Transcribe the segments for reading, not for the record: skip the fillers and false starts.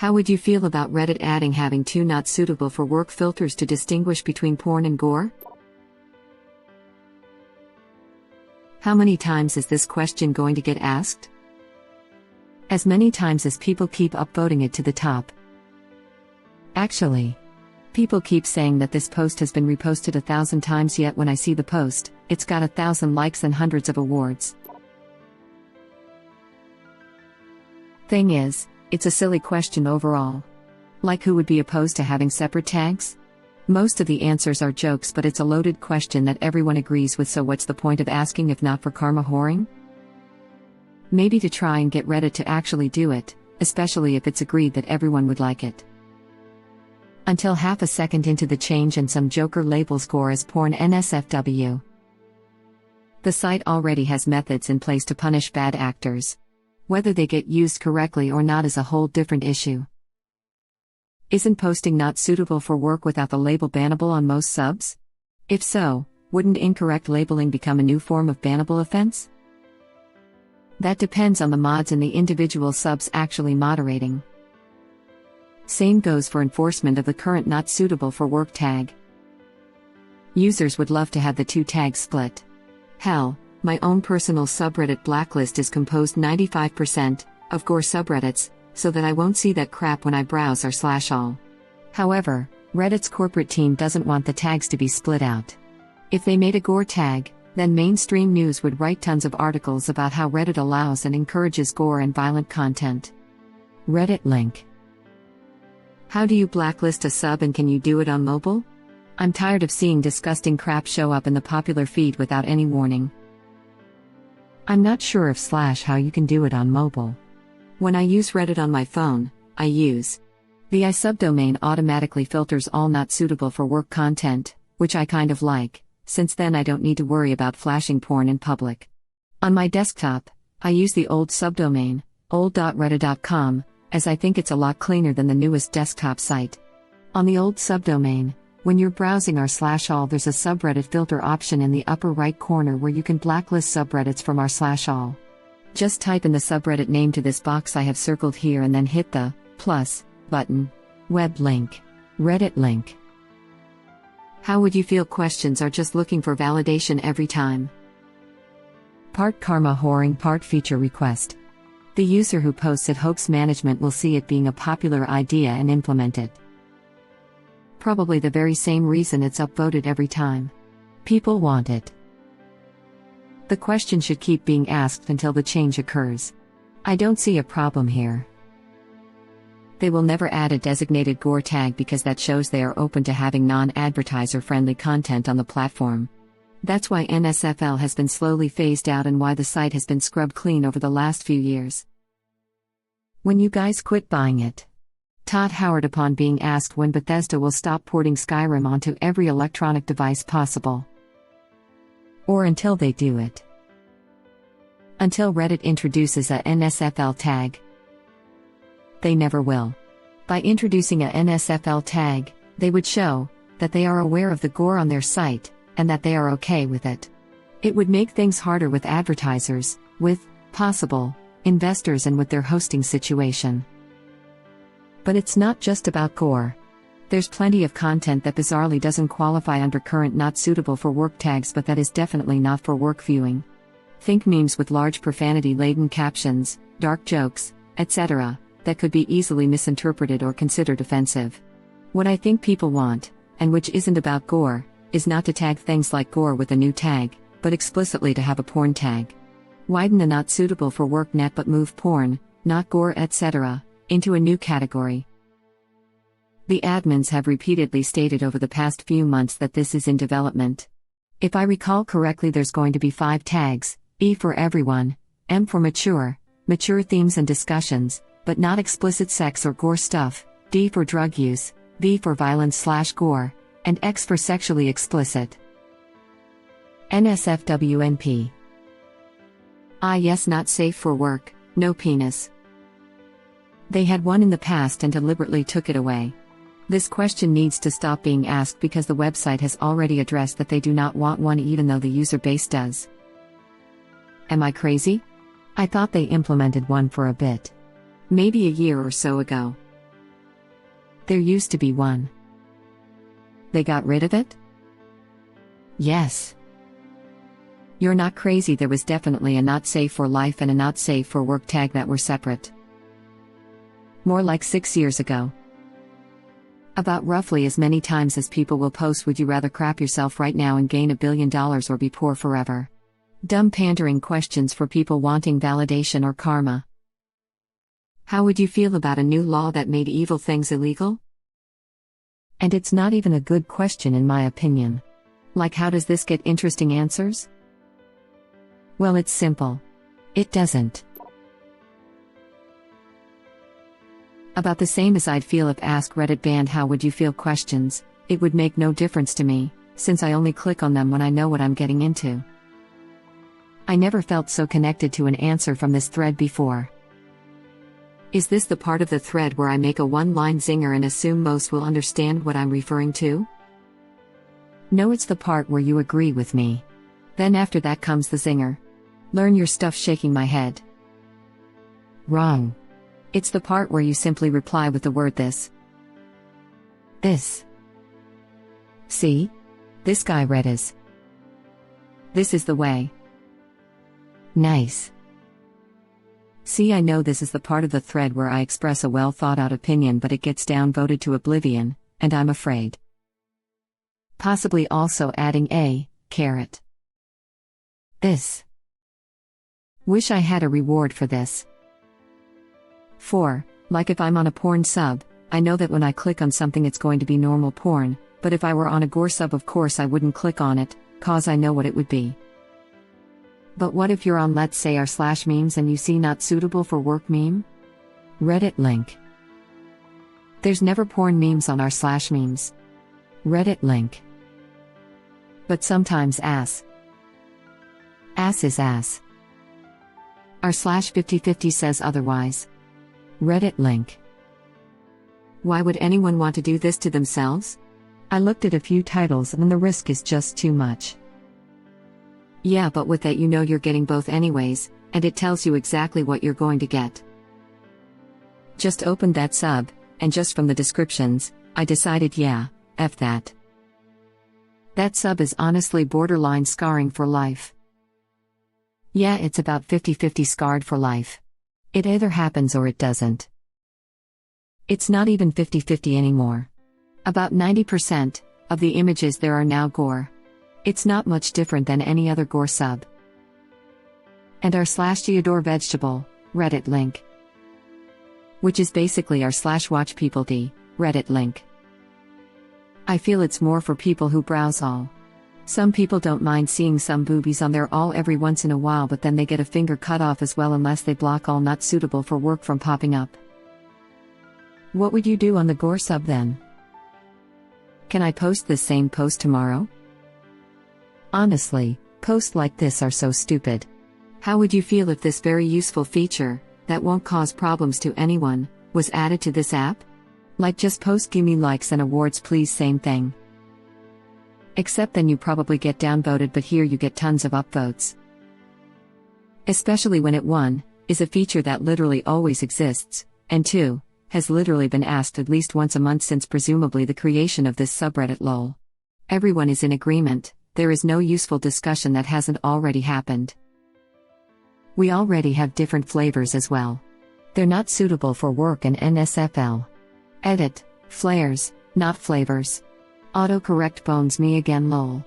How would you feel about Reddit adding having two not suitable for work filters to distinguish between porn and gore? How many times is this question going to get asked? As many times as people keep upvoting it to the top. Actually, people keep saying that this post has been reposted 1,000 times, yet when I see the post, it's got 1,000 likes and hundreds of awards. Thing is, it's a silly question overall. Like, who would be opposed to having separate tags? Most of the answers are jokes, but it's a loaded question that everyone agrees with, so what's the point of asking if not for karma whoring? Maybe to try and get Reddit to actually do it, especially if it's agreed that everyone would like it. Until half a second into the change and some joker labels gore as porn NSFW. The site already has methods in place to punish bad actors. Whether they get used correctly or not is a whole different issue. Isn't posting not suitable for work without the label bannable on most subs? If so, wouldn't incorrect labeling become a new form of bannable offense? That depends on the mods and the individual subs actually moderating. Same goes for enforcement of the current not suitable for work tag. Users would love to have the two tags split. Hell, my own personal subreddit blacklist is composed 95% of gore subreddits, so that I won't see that crap when I browse r/all. However, Reddit's corporate team doesn't want the tags to be split out. If they made a gore tag, then mainstream news would write tons of articles about how Reddit allows and encourages gore and violent content. Reddit link. How do you blacklist a sub, and can you do it on mobile? I'm tired of seeing disgusting crap show up in the popular feed without any warning. I'm not sure if / how you can do it on mobile. When I use Reddit on my phone, I use the I subdomain automatically filters all not suitable for work content, which I kind of like, since then I don't need to worry about flashing porn in public. On my desktop, I use the old subdomain, old.reddit.com, as I think it's a lot cleaner than the newest desktop site. On the old subdomain, when you're browsing r/all, there's a subreddit filter option in the upper right corner where you can blacklist subreddits from r/all. Just type in the subreddit name to this box I have circled here and then hit the plus button. Web link. Reddit link. How would you feel? Questions are just looking for validation every time. Part karma whoring, part feature request. The user who posts it hopes management will see it being a popular idea and implement it. Probably the very same reason it's upvoted every time. People want it. The question should keep being asked until the change occurs. I don't see a problem here. They will never add a designated gore tag because that shows they are open to having non-advertiser friendly content on the platform. That's why NSFL has been slowly phased out and why the site has been scrubbed clean over the last few years. When you guys quit buying it? Todd Howard, upon being asked when Bethesda will stop porting Skyrim onto every electronic device possible. Or until they do it. Until Reddit introduces a NSFL tag. They never will. By introducing a NSFL tag, they would show that they are aware of the gore on their site, and that they are okay with it. It would make things harder with advertisers, with possible investors, and with their hosting situation. But it's not just about gore. There's plenty of content that bizarrely doesn't qualify under current not suitable for work tags, but that is definitely not for work viewing. Think memes with large profanity-laden captions, dark jokes, etc., that could be easily misinterpreted or considered offensive. What I think people want, and which isn't about gore, is not to tag things like gore with a new tag, but explicitly to have a porn tag. Widen the not suitable for work net but move porn, not gore, etc., into a new category. The admins have repeatedly stated over the past few months that this is in development. If I recall correctly, there's going to be 5 tags: E for everyone, M for mature themes and discussions, but not explicit sex or gore stuff, D for drug use, V for violence/gore, and X for sexually explicit. NSFWNP. Yes, not safe for work, no penis. They had one in the past and deliberately took it away. This question needs to stop being asked because the website has already addressed that they do not want one, even though the user base does. Am I crazy? I thought they implemented one for a bit. Maybe a year or so ago. There used to be one. They got rid of it? Yes. You're not crazy. There was definitely a not safe for life and a not safe for work tag that were separate. More like 6 years ago. About roughly as many times as people will post would you rather crap yourself right now and gain $1 billion or be poor forever. Dumb pandering questions for people wanting validation or karma. How would you feel about a new law that made evil things illegal? And it's not even a good question in my opinion. Like, how does this get interesting answers? Well, it's simple. It doesn't. About the same as I'd feel if AskReddit banned how would you feel questions. It would make no difference to me, since I only click on them when I know what I'm getting into. I never felt so connected to an answer from this thread before. Is this the part of the thread where I make a one-line zinger and assume most will understand what I'm referring to? No, it's the part where you agree with me. Then after that comes the zinger. Learn your stuff, shaking my head. Wrong. It's the part where you simply reply with the word this. This. See? This guy read as. This is the way. Nice. See, I know this is the part of the thread where I express a well thought out opinion, but it gets downvoted to oblivion, and I'm afraid. Possibly also adding a carrot. This. Wish I had a reward for this. 4. Like if I'm on a porn sub, I know that when I click on something it's going to be normal porn, but if I were on a gore sub of course I wouldn't click on it, cause I know what it would be. But what if you're on, let's say, r/memes and you see not suitable for work meme? Reddit link. There's never porn memes on r/memes. Reddit link. But sometimes ass. Ass is ass. r/5050 says otherwise. Reddit link. Why would anyone want to do this to themselves? I looked at a few titles and the risk is just too much. Yeah, but with that you know you're getting both anyways, and it tells you exactly what you're going to get. Just opened that sub, and just from the descriptions, I decided yeah, F that. That sub is honestly borderline scarring for life. Yeah, it's about 50-50 scarred for life. It either happens or it doesn't. It's not even 50-50 anymore. About 90% of the images there are now gore. It's not much different than any other gore sub. And r/Theodore Vegetable, Reddit link. Which is basically r/WatchPeopleD, Reddit link. I feel it's more for people who browse all. Some people don't mind seeing some boobies on their all every once in a while, but then they get a finger cut off as well unless they block all not suitable for work from popping up. What would you do on the gore sub then? Can I post this same post tomorrow? Honestly, posts like this are so stupid. How would you feel if this very useful feature, that won't cause problems to anyone, was added to this app? Like, just post gimme likes and awards please, same thing. Except then you probably get downvoted, but here you get tons of upvotes. Especially when it 1, is a feature that literally always exists, and 2, has literally been asked at least once a month since presumably the creation of this subreddit lol. Everyone is in agreement, there is no useful discussion that hasn't already happened. We already have different flavors as well. They're not suitable for work and NSFW. Edit, flares, not flavors. Autocorrect bones me again lol.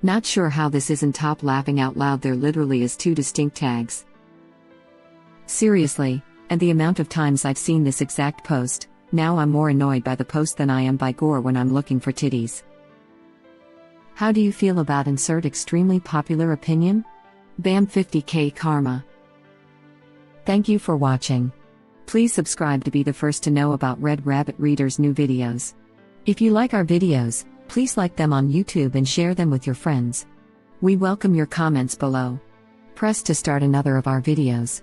Not sure how this isn't top laughing out loud, there literally is 2 distinct tags. Seriously, and the amount of times I've seen this exact post, now I'm more annoyed by the post than I am by gore when I'm looking for titties. How do you feel about insert extremely popular opinion? Bam 50k karma. Thank you for watching. Please subscribe to be the first to know about Red Rabbit Reader's new videos. If you like our videos, please like them on YouTube and share them with your friends. We welcome your comments below. Press to start another of our videos.